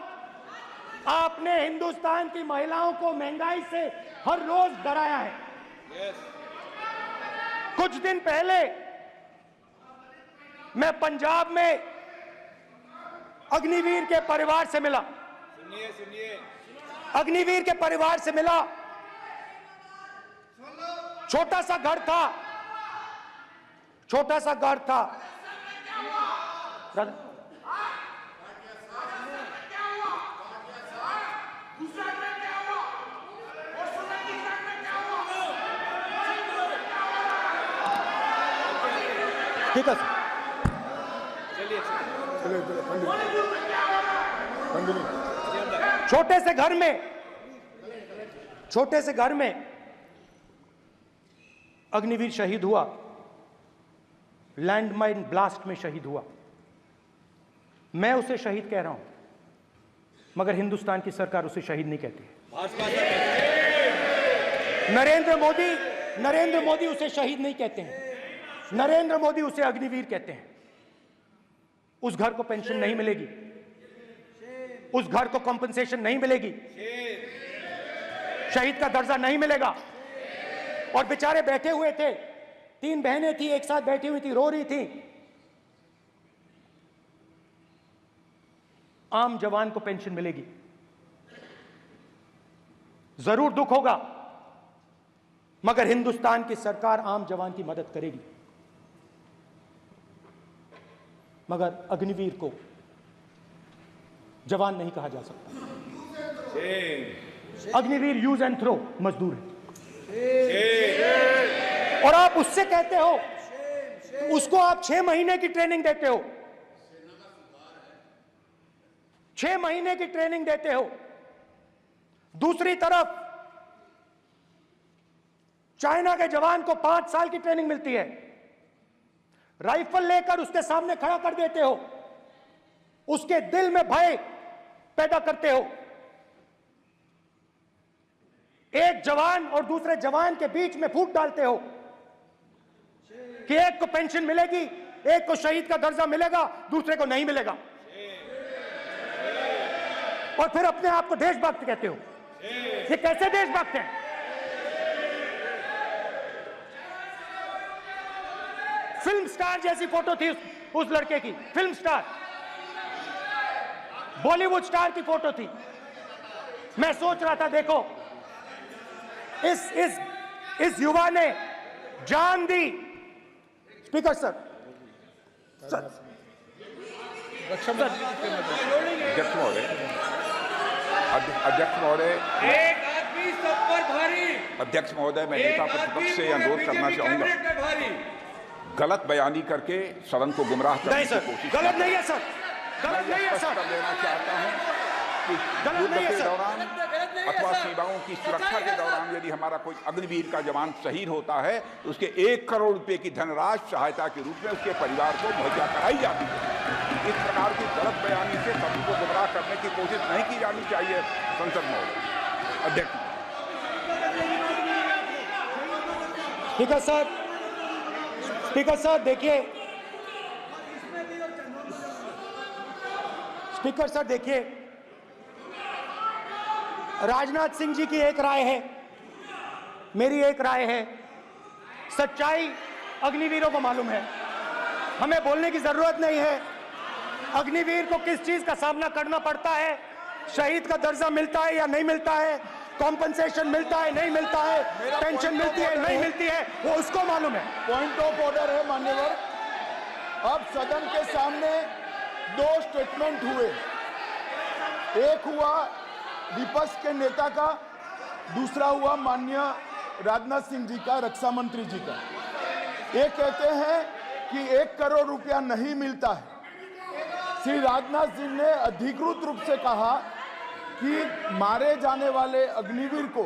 आपने हिंदुस्तान की महिलाओं को महंगाई से हर रोज डराया है। कुछ दिन पहले मैं पंजाब में अग्निवीर के परिवार से मिला। सुनिए अग्निवीर के परिवार से मिला। छोटा सा घर था, छोटा सा घर था। ठीक है सर, छोटे से घर में अग्निवीर शहीद हुआ, लैंडमाइन ब्लास्ट में शहीद हुआ। मैं उसे शहीद कह रहा हूं, मगर हिंदुस्तान की सरकार उसे शहीद नहीं कहती। नरेंद्र मोदी उसे शहीद नहीं कहते हैं। नरेंद्र मोदी उसे अग्निवीर कहते हैं। उस घर को पेंशन नहीं मिलेगी, उस घर को कॉम्पनसेशन नहीं मिलेगी, शहीद का दर्जा नहीं मिलेगा। और बेचारे बैठे हुए थे, 3 बहनें थी, एक साथ बैठी हुई थी, रो रही थी। आम जवान को पेंशन मिलेगी, जरूर दुख होगा, मगर हिंदुस्तान की सरकार आम जवान की मदद करेगी। मगर अग्निवीर को जवान नहीं कहा जा सकता। अग्निवीर यूज एंड थ्रो मजदूर है। और आप उससे कहते हो, उसको आप 6 महीने की ट्रेनिंग देते हो, 6 महीने की ट्रेनिंग देते हो। दूसरी तरफ चाइना के जवान को 5 साल की ट्रेनिंग मिलती है। राइफल लेकर उसके सामने खड़ा कर देते हो, उसके दिल में भय पैदा करते हो। एक जवान और दूसरे जवान के बीच में फूट डालते हो कि एक को पेंशन मिलेगी, एक को शहीद का दर्जा मिलेगा, दूसरे को नहीं मिलेगा। और फिर अपने आप को देशभक्त कहते हो। ये कैसे देशभक्त हैं? फिल्म स्टार जैसी फोटो थी उस लड़के की, फिल्म स्टार, बॉलीवुड स्टार की फोटो थी। मैं सोच रहा था, देखो इस युवा ने जान दी। स्पीकर सर, अध्यक्ष महोदय, एक आदमी सब पर भारी। अध्यक्ष महोदय, मैं नेता प्रतिपक्ष से अनुरोध करना चाहूंगा, गलत बयानी करके सदन को गुमराह करने की कोशिश गलत नहीं है सर, गलत नहीं है सर, कर देना चाहता हूं कि युद्ध के दौरान अथवा सीमाओं की सुरक्षा के दौरान यदि हमारा कोई अग्निवीर का जवान शहीद होता है तो उसके 1 करोड़ रुपए की धनराशि सहायता के रूप में उसके परिवार को मुहैया कराई जाती है। इस प्रकार की गलत बयानी से सभी को गुमराह करने की कोशिश नहीं की जानी चाहिए। संसद महोदय, अध्यक्ष। स्पीकर सर, स्पीकर सर देखिए, स्पीकर सर देखिए, राजनाथ सिंह जी की एक राय है, मेरी एक राय है। सच्चाई अग्निवीरों को मालूम है, हमें बोलने की जरूरत नहीं है। अग्निवीर को किस चीज का सामना करना पड़ता है, शहीद का दर्जा मिलता है या नहीं मिलता है, कॉम्पनसेशन मिलता है नहीं मिलता है, पेंशन मिलती है नहीं मिलती है, वो उसको मालूम है। पॉइंट ऑफ ऑर्डर है मान्यवर। अब सदन के सामने 2 स्टेटमेंट हुए, एक हुआ विपक्ष के नेता का, दूसरा हुआ माननीय राजनाथ सिंह जी का, रक्षा मंत्री जी का। ये कहते हैं कि 1 करोड़ रुपया नहीं मिलता है। श्री राजनाथ सिंह ने अधिकृत रूप से कहा कि मारे जाने वाले अग्निवीर को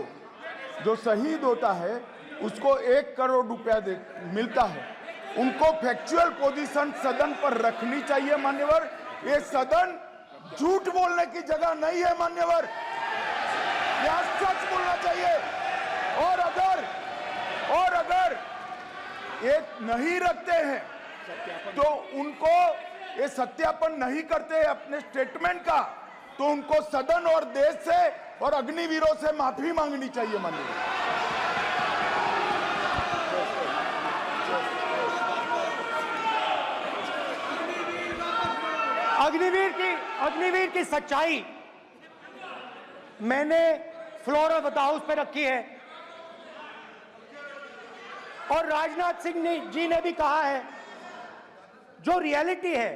जो शहीद होता है उसको 1 करोड़ रुपया मिलता है। उनको फैक्चुअल पोजीशन सदन पर रखनी चाहिए मान्यवर। ये सदन झूठ बोलने की जगह नहीं है मान्यवर, यह सच बोलना चाहिए। और अगर ये नहीं रखते हैं तो उनको ये सत्यापन नहीं करते अपने स्टेटमेंट का, तो उनको सदन और देश से और अग्निवीरों से माफी मांगनी चाहिए माननीय। अग्निवीर की सच्चाई मैंने फ्लोर ऑफ द हाउस पे रखी है और राजनाथ सिंह जी ने भी कहा है। जो रियलिटी है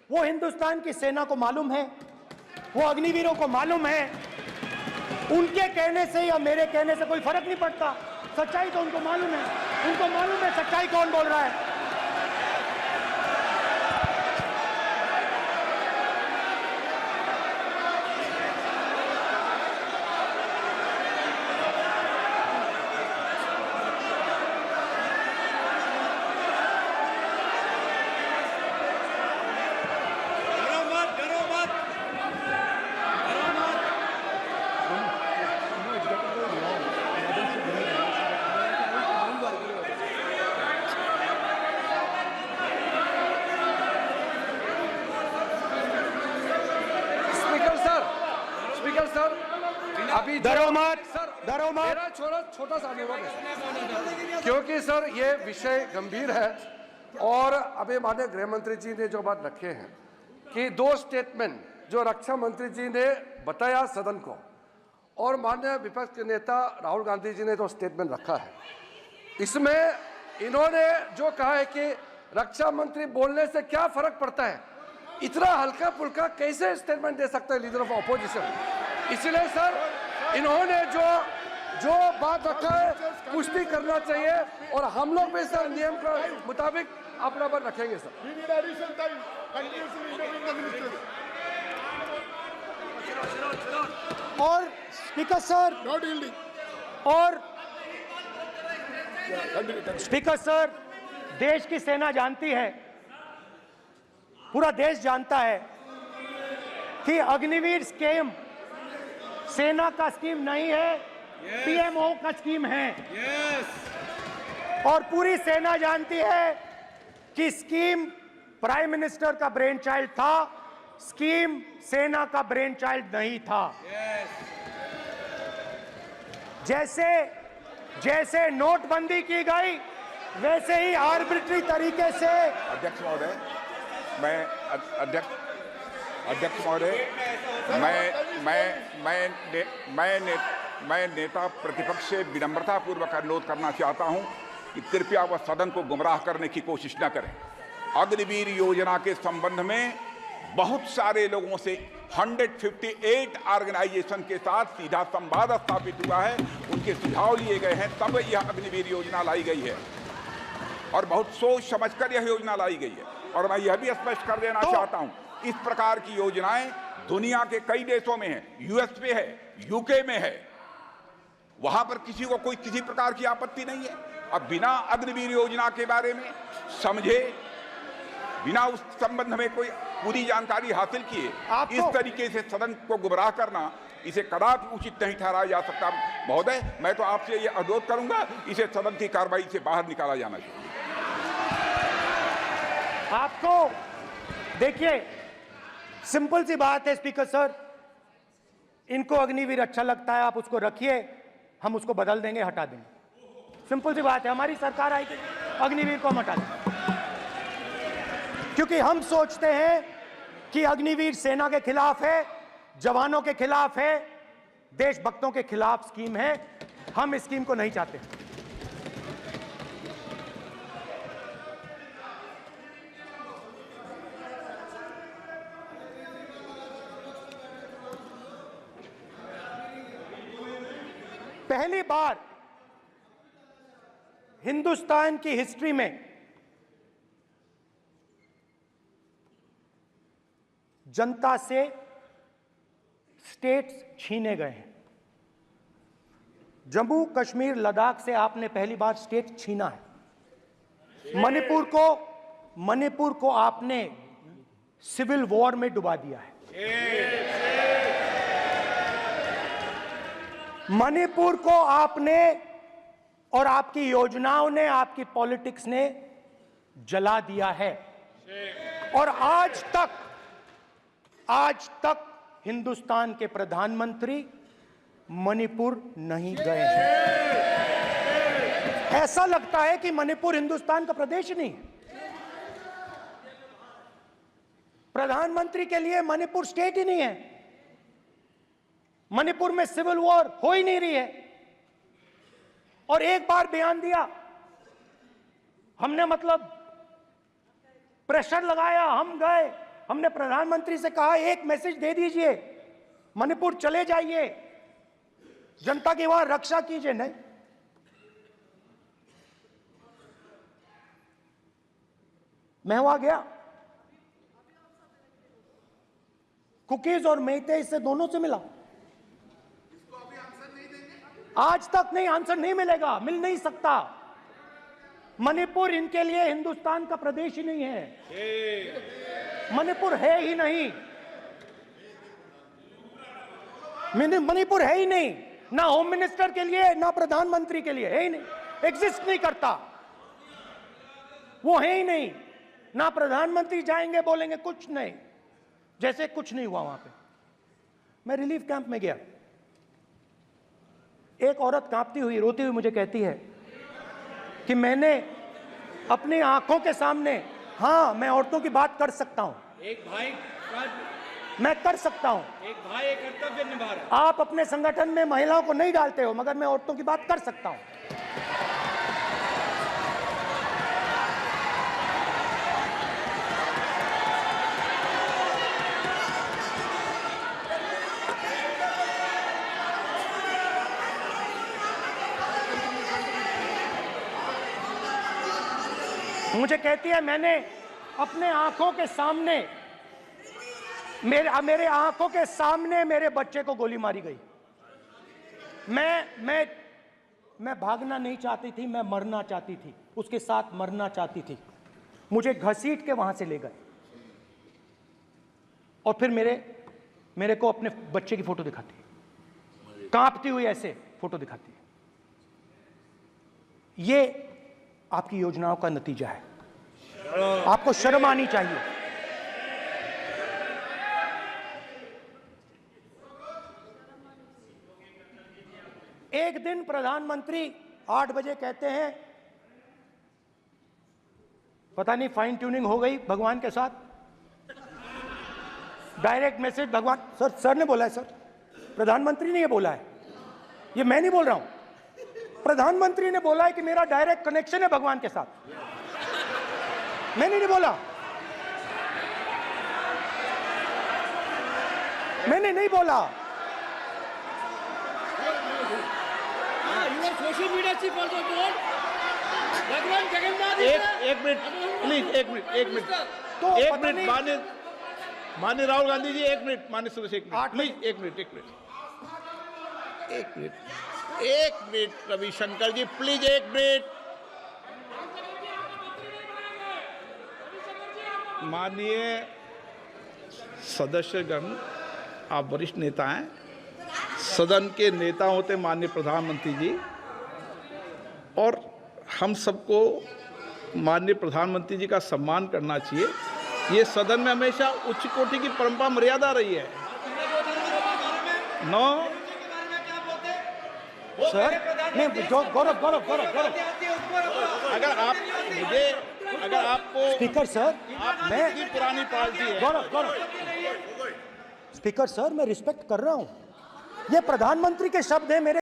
वो हिंदुस्तान की सेना को मालूम है, वो अग्निवीरों को मालूम है। उनके कहने से या मेरे कहने से कोई फर्क नहीं पड़ता, सच्चाई तो उनको मालूम है। उनको मालूम है सच्चाई कौन बोल रहा है। अभी मेरा छोटा सा अनुरोध है, क्योंकि सर ये विषय गंभीर है और अभी माननीय गृह मंत्री जी ने जो बात रखे हैं कि 2 स्टेटमेंट जो रक्षा मंत्री जी ने बताया सदन को और माननीय विपक्ष के नेता राहुल गांधी जी ने जो स्टेटमेंट रखा है, इसमें इन्होंने जो कहा है कि रक्षा मंत्री बोलने से क्या फर्क पड़ता है, इतना हल्का फुल्का कैसे स्टेटमेंट दे सकते हैं लीडर ऑफ ऑपोजिशन। इसलिए सर इन्होंने जो बात रखा है पुष्टि करना चाहिए और हम लोग भी सर नियम के मुताबिक अपना बात रखेंगे सर। और स्पीकर सर और स्पीकर सर, देश की सेना जानती है, पूरा देश जानता है कि अग्निवीर स्कीम सेना का स्कीम नहीं है, पीएमओ का स्कीम है। और पूरी सेना जानती है कि स्कीम प्राइम मिनिस्टर का ब्रेन चाइल्ड था, स्कीम सेना का ब्रेन चाइल्ड नहीं था। जैसे नोटबंदी की गई वैसे ही आर्बिट्री तरीके से। अध्यक्ष महोदय, मैं नेता प्रतिपक्ष से विनम्रता पूर्वक अनुरोध करना चाहता हूं कि कृपया वह सदन को गुमराह करने की कोशिश न करें। अग्निवीर योजना के संबंध में बहुत सारे लोगों से 158 ऑर्गेनाइजेशन के साथ सीधा संवाद स्थापित हुआ है, उनके सुझाव लिए गए हैं, तब यह अग्निवीर योजना लाई गई है और बहुत सोच समझकर यह योजना लाई गई है। और मैं यह भी स्पष्ट कर देना चाहता हूं, इस प्रकार की योजनाएं दुनिया के कई देशों में है, यूएस में है, यूके में है, वहां पर किसी को कोई किसी प्रकार की आपत्ति नहीं है। अब बिना अग्निवीर योजना के बारे में समझे, बिना उस संबंध में कोई पूरी जानकारी हासिल किए इस तरीके से सदन को गुमराह करना, इसे कदापि उचित नहीं ठहराया जा सकता। महोदय, मैं तो आपसे ये अनुरोध करूंगा, इसे सदन की कार्रवाई से बाहर निकाला जाना चाहिए। आपको देखिए, सिंपल सी बात है स्पीकर सर, इनको अग्निवीर अच्छा लगता है, आप उसको रखिए, हम उसको बदल देंगे, हटा देंगे। सिंपल सी बात है, हमारी सरकार आएगी, अग्निवीर को हम हटा देंगे, क्योंकि हम सोचते हैं कि अग्निवीर सेना के खिलाफ है, जवानों के खिलाफ है, देशभक्तों के खिलाफ स्कीम है। हम इस स्कीम को नहीं चाहते। पहली बार हिंदुस्तान की हिस्ट्री में जनता से स्टेट्स छीने गए हैं। जम्मू कश्मीर लद्दाख से आपने पहली बार स्टेट छीना है। मणिपुर को आपने सिविल वॉर में डुबा दिया है। मणिपुर को आपने और आपकी योजनाओं ने, आपकी पॉलिटिक्स ने जला दिया है। और आज तक हिंदुस्तान के प्रधानमंत्री मणिपुर नहीं गए हैं। ऐसा लगता है कि मणिपुर हिंदुस्तान का प्रदेश नहीं है। प्रधानमंत्री के लिए मणिपुर स्टेट ही नहीं है। मणिपुर में सिविल वॉर हो ही नहीं रही है। और एक बार बयान दिया हमने, मतलब प्रेशर लगाया, हम गए, हमने प्रधानमंत्री से कहा एक मैसेज दे दीजिए, मणिपुर चले जाइए, जनता की वहां रक्षा कीजिए। नहीं, मैं वहां गया, कुकीज और मेहते से दोनों से मिला। आज तक नहीं, आंसर नहीं मिलेगा, मिल नहीं सकता। मणिपुर इनके लिए हिंदुस्तान का प्रदेश ही नहीं है। मणिपुर है ही नहीं। मणिपुर है ही नहीं, ना होम मिनिस्टर के लिए, ना प्रधानमंत्री के लिए, है ही नहीं, एग्जिस्ट नहीं करता। वो है ही नहीं। ना प्रधानमंत्री जाएंगे बोलेंगे कुछ नहीं, जैसे कुछ नहीं हुआ वहां पे। मैं रिलीफ कैंप में गया, एक औरत कांपती हुई, रोती हुई मुझे कहती है कि मैंने अपनी आंखों के सामने, हाँ मैं औरतों की बात कर सकता हूं, एक भाई मैं कर सकता हूं, एक भाई एक कर्तव्य निभा रहा है। आप अपने संगठन में महिलाओं को नहीं डालते हो, मगर मैं औरतों की बात कर सकता हूं। मुझे कहती है मैंने अपने आंखों के सामने, मेरे आंखों के सामने मेरे बच्चे को गोली मारी गई। मैं भागना नहीं चाहती थी, मैं मरना चाहती थी, उसके साथ मरना चाहती थी। मुझे घसीट के वहां से ले गए और फिर मेरे को अपने बच्चे की फोटो दिखाती है, कांपती हुई ऐसे फोटो दिखाती है। ये आपकी योजनाओं का नतीजा है। आपको शर्म आनी चाहिए। एक दिन प्रधानमंत्री 8 बजे कहते हैं, पता नहीं फाइन ट्यूनिंग हो गई भगवान के साथ, डायरेक्ट मैसेज भगवान, सर ने बोला है, सर प्रधानमंत्री ने ये बोला है, ये मैं नहीं बोल रहा हूं, प्रधानमंत्री ने बोला है कि मेरा डायरेक्ट कनेक्शन है भगवान के साथ। मैंने नहीं बोला, मैंने नहीं बोला। Social media chief also told भगवान जगन्नाथ। एक मिनट प्लीज, एक मिनट तो एक मिनट माननीय राहुल गांधी जी, एक मिनट, माननीय सुरेश, एक मिनट प्लीज, एक मिनट रविशंकर जी प्लीज, एक मिनट। माननीय सदस्यगण, आप वरिष्ठ नेता हैं, सदन के नेता होते माननीय प्रधानमंत्री जी, और हम सबको माननीय प्रधानमंत्री जी का सम्मान करना चाहिए। ये सदन में हमेशा उच्च कोटि की परंपरा मर्यादा रही है। नो सर नहीं, गौरव अगर आपको स्पीकर सर, मैं पुरानी पार्टी है। गौरव स्पीकर सर, मैं रिस्पेक्ट कर रहा हूं। ये प्रधानमंत्री के शब्द हैं मेरे।